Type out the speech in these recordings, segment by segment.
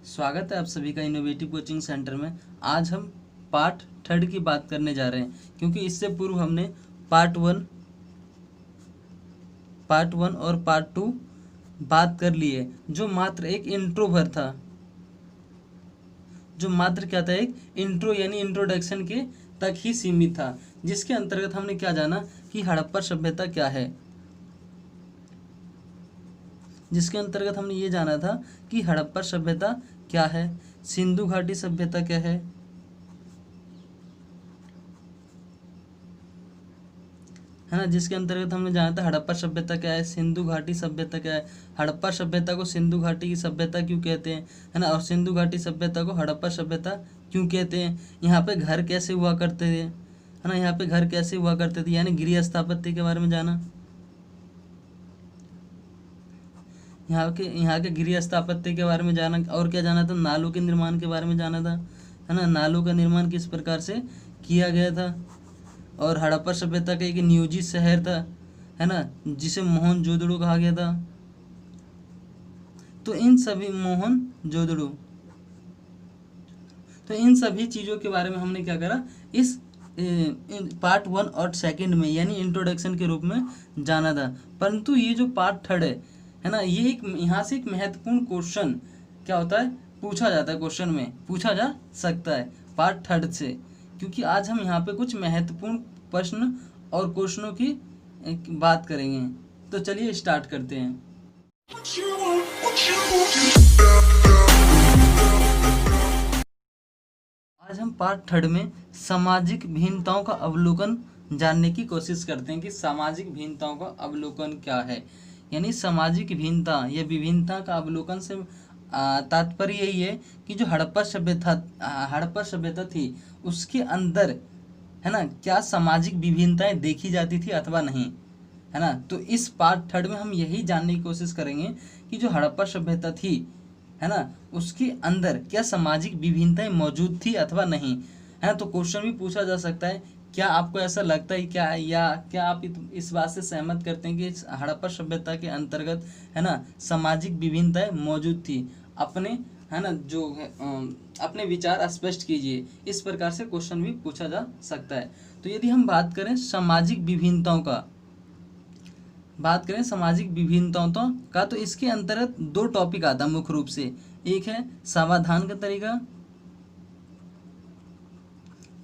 स्वागत है आप सभी का इनोवेटिव कोचिंग सेंटर में। आज हम पार्ट थर्ड की बात करने जा रहे हैं, क्योंकि इससे पूर्व हमने पार्ट वन और पार्ट टू बात कर ली है, जो मात्र एक इंट्रो भर था, जो मात्र क्या था, एक इंट्रो यानी इंट्रोडक्शन के तक ही सीमित था, जिसके अंतर्गत हमने क्या जाना कि हड़प्पा सभ्यता क्या है। जिसके अंतर्गत हमने ये जाना था कि हड़प्पा सभ्यता क्या है, सिंधु घाटी सभ्यता क्या है ना। जिसके अंतर्गत हमने जाना था हड़प्पा सभ्यता क्या है, सिंधु घाटी सभ्यता क्या है, हड़प्पा सभ्यता को सिंधु घाटी की सभ्यता क्यों कहते हैं, है ना, और सिंधु घाटी सभ्यता को हड़प्पा सभ्यता क्यों कहते हैं। यहाँ पे घर कैसे हुआ करते थे, है ना, यहाँ पे घर कैसे हुआ करते थे, यानी गृह स्थापत्य के बारे में जाना। यहाँ के गृह स्थापत्य के बारे में जाना, और क्या जाना था, नालों के निर्माण के बारे में जाना था, है ना, नालों का निर्माण किस प्रकार से किया गया था। और हड़प्पा सभ्यता का एक नियोजित शहर था, है ना, जिसे मोहनजोदड़ो कहा गया था। तो इन सभी चीज़ों के बारे में हमने क्या करा, इस पार्ट वन और सेकंड में यानी इंट्रोडक्शन के रूप में जाना था। परंतु ये जो पार्ट थर्ड है ना, ये एक यहाँ से एक महत्वपूर्ण क्वेश्चन क्या होता है, पूछा जाता है, क्वेश्चन में पूछा जा सकता है पार्ट थर्ड से, क्योंकि आज हम यहाँ पे कुछ महत्वपूर्ण प्रश्न और क्वेश्चनों की बात करेंगे। तो चलिए स्टार्ट करते हैं। आज हम पार्ट थर्ड में सामाजिक भिन्नताओं का अवलोकन जानने की कोशिश करते हैं कि सामाजिक भिन्नताओं का अवलोकन क्या है। यानी सामाजिक भिन्नता या विभिन्नता का अवलोकन से तात्पर्य यही है कि जो हड़प्पा सभ्यता थी, उसके अंदर, है ना, क्या सामाजिक विभिन्नताएं देखी जाती थी अथवा नहीं, है ना। तो इस पार्ट थर्ड में हम यही जानने की कोशिश करेंगे कि जो हड़प्पा सभ्यता थी, है ना, उसके अंदर क्या सामाजिक विभिन्नताएं मौजूद थी अथवा नहीं, है ना। तो क्वेश्चन भी पूछा जा सकता है, क्या आपको ऐसा लगता है क्या आप इस बात से सहमत करते हैं कि हड़प्पा सभ्यता के अंतर्गत, है ना, सामाजिक विभिन्नताएं मौजूद थी। अपने, है ना, जो अपने विचार स्पष्ट कीजिए। इस प्रकार से क्वेश्चन भी पूछा जा सकता है। तो यदि हम बात करें सामाजिक विभिन्नताओं का, तो इसके अंतर्गत दो टॉपिक आता है मुख्य रूप से। एक है सावधान का तरीका,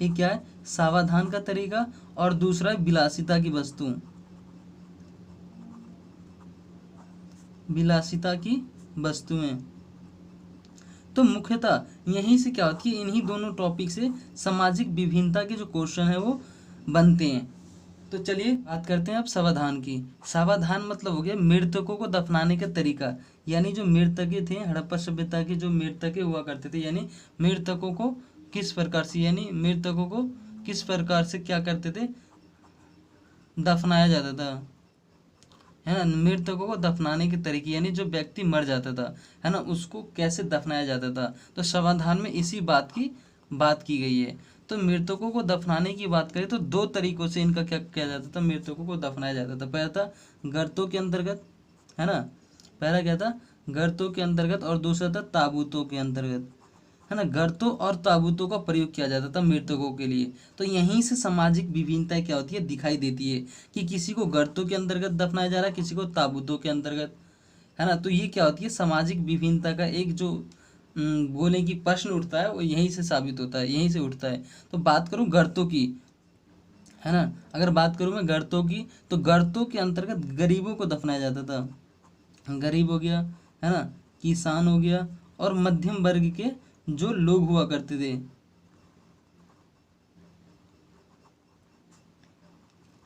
एक क्या है, सावधान का तरीका, और दूसरा है विलासिता की वस्तुएं। तो मुख्यतः यहीं से क्या होती है, इन्हीं दोनों टॉपिक से सामाजिक विभिन्नता के जो क्वेश्चन है वो बनते हैं। तो चलिए बात करते हैं अब सावधान की। सावधान मतलब हो गया मृतकों को दफनाने का तरीका। यानी जो मृतके थे, हड़प्पा सभ्यता के जो मृतके हुआ करते थे, यानी मृतकों को किस प्रकार से क्या करते थे, दफनाया जाता था, है ना। मृतकों को दफनाने के तरीके, यानी जो व्यक्ति मर जाता था, है ना, उसको कैसे दफनाया जाता था। तो समाधान में इसी बात की गई है। तो मृतकों को दफनाने की बात करें तो दो तरीकों से इनका क्या किया जाता था, मृतकों को दफनाया जाता था। पहला था गर्तों के अंतर्गत, है ना, पहला क्या था, गर्तों के अंतर्गत, और दूसरा था ताबूतों के अंतर्गत, है ना। गर्तों और ताबूतों का प्रयोग किया जाता था मृतकों के लिए। तो यहीं से सामाजिक विभिन्नता क्या होती है, दिखाई देती है कि किसी को गर्तों के अंतर्गत दफनाया जा रहा है, किसी को ताबूतों के अंतर्गत, है ना। तो ये क्या होती है, सामाजिक विभिन्नता का एक जो बोले कि प्रश्न उठता है, वो यहीं से साबित होता है, यहीं से उठता है। तो बात करूँ गर्तों की, है ना, अगर बात करूँ मैं गर्तों की, तो गर्तों के अंतर्गत गरीबों को दफनाया जाता था। गरीब हो गया, है ना, किसान हो गया, और मध्यम वर्ग के जो लोग हुआ करते थे,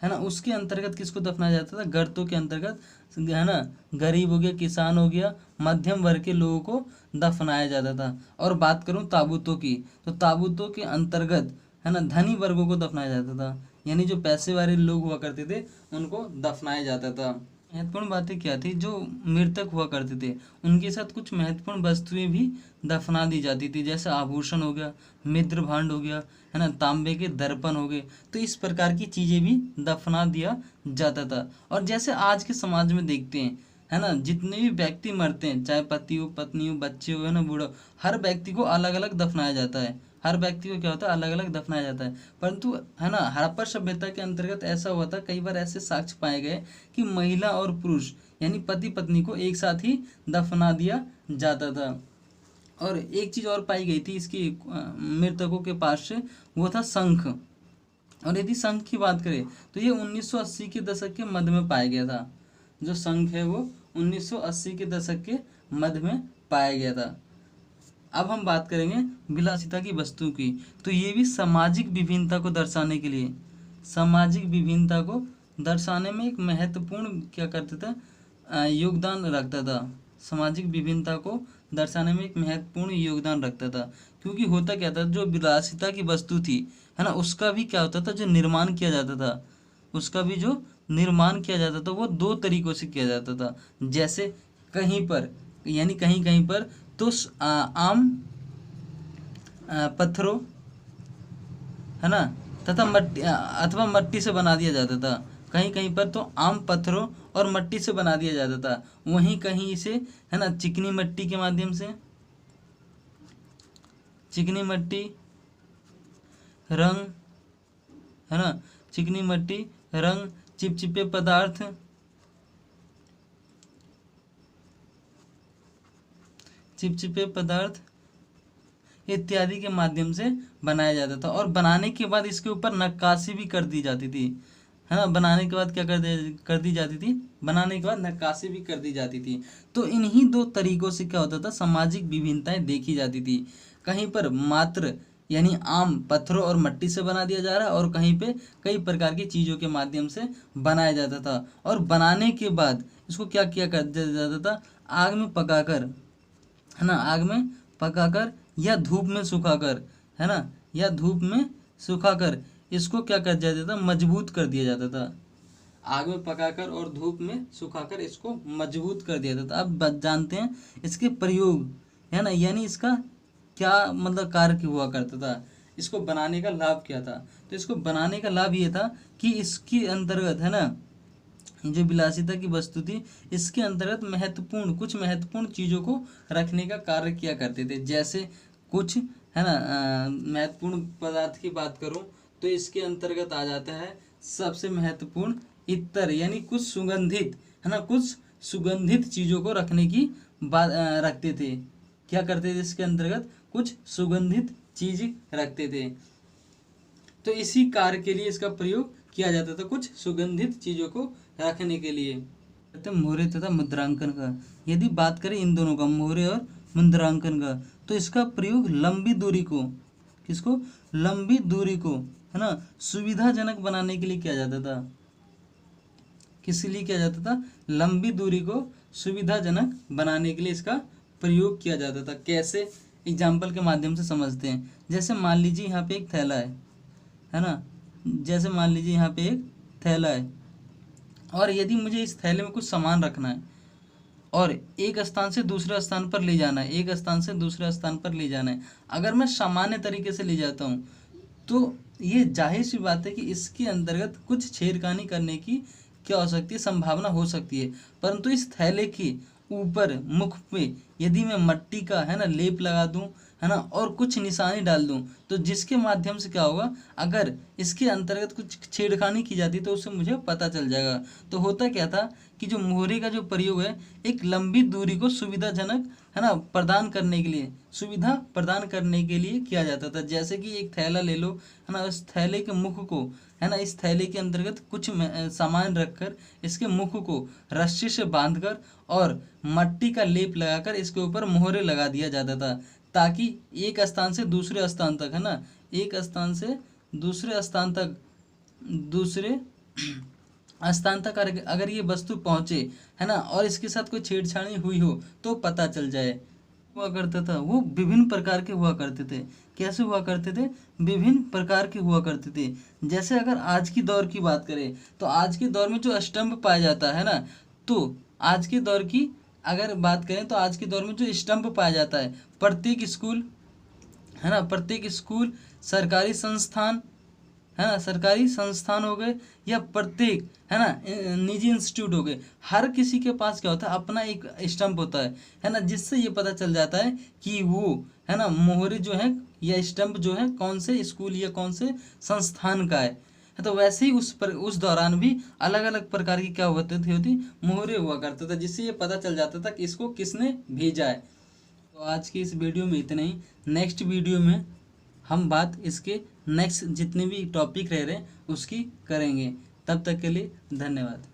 है ना, उसके अंतर्गत किसको दफनाया जाता था, गर्तों के अंतर्गत, है ना, गरीब हो गया, किसान हो गया, मध्यम वर्ग के लोगों को दफनाया जाता था। और बात करूं ताबूतों की, तो ताबूतों के अंतर्गत, है ना, धनी वर्गों को दफनाया जाता था, यानी जो पैसे वाले लोग हुआ करते थे उनको दफनाया जाता था। महत्वपूर्ण बातें क्या थी, जो मृतक हुआ करते थे उनके साथ कुछ महत्वपूर्ण वस्तुएं भी दफना दी जाती थी, जैसे आभूषण हो गया, मित्र भांड हो गया, है ना, तांबे के दर्पण हो गए। तो इस प्रकार की चीज़ें भी दफना दिया जाता था। और जैसे आज के समाज में देखते हैं, है ना, जितने भी व्यक्ति मरते हैं, चाहे पति हो, पत्नी हो, बच्चे हो, है ना, बूढ़ा हो, हर व्यक्ति को अलग अलग दफनाया जाता है। हर व्यक्ति को क्या होता है, अलग अलग दफनाया जाता है। परंतु है ना, हड़प्पा सभ्यता के अंतर्गत ऐसा हुआ था, कई बार ऐसे साक्ष्य पाए गए कि महिला और पुरुष यानी पति पत्नी को एक साथ ही दफना दिया जाता था। और एक चीज़ और पाई गई थी इसकी मृतकों के पास से, वो था शंख। और यदि शंख की बात करें तो ये 1980 के दशक के मध्य में पाया गया था। जो शंख है वो 1980 के दशक के मध्य में पाया गया था। अब हम बात करेंगे विलासिता की वस्तु की। तो ये भी सामाजिक विभिन्नता को दर्शाने के लिए, सामाजिक विभिन्नता को दर्शाने में एक महत्वपूर्ण क्या करता था, योगदान रखता था। सामाजिक विभिन्नता को दर्शाने में एक महत्वपूर्ण योगदान रखता था। क्योंकि होता क्या था, जो विलासिता की वस्तु थी, है ना, उसका भी क्या होता था, जो निर्माण किया जाता था, उसका भी जो निर्माण किया जाता था वो दो तरीकों से किया जाता था। जैसे कहीं पर यानी कहीं कहीं पर तो आम पत्थरों, है ना, तथा मट्टी अथवा मट्टी से बना दिया जाता था। कहीं कहीं पर तो आम पत्थरों और मट्टी से बना दिया जाता था। वहीं कहीं इसे, है ना, चिकनी मट्टी के माध्यम से, चिकनी मट्टी रंग, है ना, चिकनी मट्टी रंग, चिपचिपे पदार्थ, चिपचिपे पदार्थ इत्यादि के माध्यम से बनाया जाता था। और बनाने के बाद इसके ऊपर नक्काशी भी कर दी जाती थी, है ना। बनाने के बाद क्या कर दी जाती थी, बनाने के बाद नक्काशी भी कर दी जाती थी। तो इन्हीं दो तरीकों से क्या होता था, सामाजिक विभिन्नताएं देखी जाती थी। कहीं पर मात्र यानी आम पत्थरों और मट्टी से बना दिया जा रहा है, और कहीं पे कई प्रकार की चीज़ों के माध्यम से बनाया जाता था। और बनाने के बाद इसको क्या किया कर दिया जाता था, आग में पकाकर, है ना, आग में पकाकर या धूप में सुखाकर, है ना, या धूप में सुखाकर इसको क्या कर दिया जाता था, मजबूत कर दिया जाता था। आग में पकाकर और धूप में सुखाकर इसको मजबूत कर दिया जाता था। अब जानते हैं इसके प्रयोग, है ना, यानी इसका क्या मतलब कार्य हुआ करता था, इसको बनाने का लाभ क्या था। तो इसको बनाने का लाभ ये था कि इसके अंतर्गत, है ना, जो विलासिता की वस्तु थी, इसके अंतर्गत कुछ महत्वपूर्ण चीज़ों को रखने का कार्य किया करते थे। जैसे कुछ, है ना, महत्वपूर्ण पदार्थ की बात करूं तो इसके अंतर्गत आ जाता है सबसे महत्वपूर्ण इत्र, यानी कुछ सुगंधित, है ना, कुछ सुगंधित चीज़ों को रखने की बात रखते थे। क्या करते थे, इसके अंतर्गत कुछ सुगंधित चीज रखते थे। तो इसी कार्य के लिए इसका प्रयोग किया जाता था, कुछ सुगंधित चीज़ों को रखने के लिए। मोहरे तथा मुद्रांकन का यदि बात करें, इन दोनों का, मोहरे और मुद्रांकन का, तो इसका प्रयोग लंबी दूरी को, किसको, लंबी दूरी को, है ना, सुविधाजनक बनाने के लिए किया जाता था। किस लिए किया जाता था, लंबी दूरी को सुविधाजनक बनाने के लिए इसका प्रयोग किया जाता था। कैसे, एग्जाम्पल के माध्यम से समझते हैं। जैसे मान लीजिए यहाँ पे एक थैला है ना, जैसे मान लीजिए यहाँ पे एक थैला है, और यदि मुझे इस थैले में कुछ सामान रखना है और एक स्थान से दूसरे स्थान पर ले जाना है, एक स्थान से दूसरे स्थान पर ले जाना है, अगर मैं सामान्य तरीके से ले जाता हूँ तो ये जाहिर सी बात है कि इसके अंतर्गत कुछ छेड़खानी करने की क्या हो सकती है, संभावना हो सकती है। परंतु इस थैले के ऊपर मुख पे यदि मैं मट्टी का, है ना, लेप लगा दूं, है ना, और कुछ निशानी डाल दूं, तो जिसके माध्यम से क्या होगा, अगर इसके अंतर्गत कुछ छेड़खानी की जाती तो उससे मुझे पता चल जाएगा। तो होता क्या था कि जो मोहरे का जो प्रयोग है, एक लंबी दूरी को सुविधाजनक, है ना, प्रदान करने के लिए, सुविधा प्रदान करने के लिए किया जाता था। जैसे कि एक थैला ले लो, है ना, उस थैले के मुख को, है ना, इस थैले के अंतर्गत कुछ सामान रखकर इसके मुख को रस्सी से बांधकर और मट्टी का लेप लगाकर इसके ऊपर मोहरे लगा दिया जाता था, ताकि एक स्थान से दूसरे स्थान तक, है ना, एक स्थान से दूसरे स्थान तक, दूसरे स्थान तक अगर ये वस्तु पहुंचे, है ना, और इसके साथ कोई छेड़छाड़ी हुई हो तो पता चल जाए। हुआ करता था, वो विभिन्न प्रकार के हुआ करते थे। कैसे हुआ करते थे, विभिन्न प्रकार के हुआ करते थे। जैसे अगर आज की दौर की बात करें तो आज के दौर में जो स्टंप पाया जाता है ना, तो आज के दौर की अगर बात करें तो आज के दौर में जो स्टंप पाया जाता है, प्रत्येक स्कूल, है ना, प्रत्येक स्कूल, सरकारी संस्थान, है ना, सरकारी संस्थान हो गए या प्रत्येक, है ना, निजी इंस्टीट्यूट हो गए, हर किसी के पास क्या होता है, अपना एक स्टंप होता है ना, जिससे ये पता चल जाता है कि वो, है ना, मोहरे जो है या स्टंप जो है कौन से स्कूल या कौन से संस्थान का है। तो वैसे ही उस दौरान भी अलग अलग प्रकार की क्या होती मोहरे हुआ करता था, जिससे ये पता चल जाता था कि इसको किसने भेजा है। तो आज की इस वीडियो में इतना ही। नेक्स्ट वीडियो में हम बात इसके नेक्स्ट जितने भी टॉपिक रह रहे हैं उसकी करेंगे। तब तक के लिए धन्यवाद।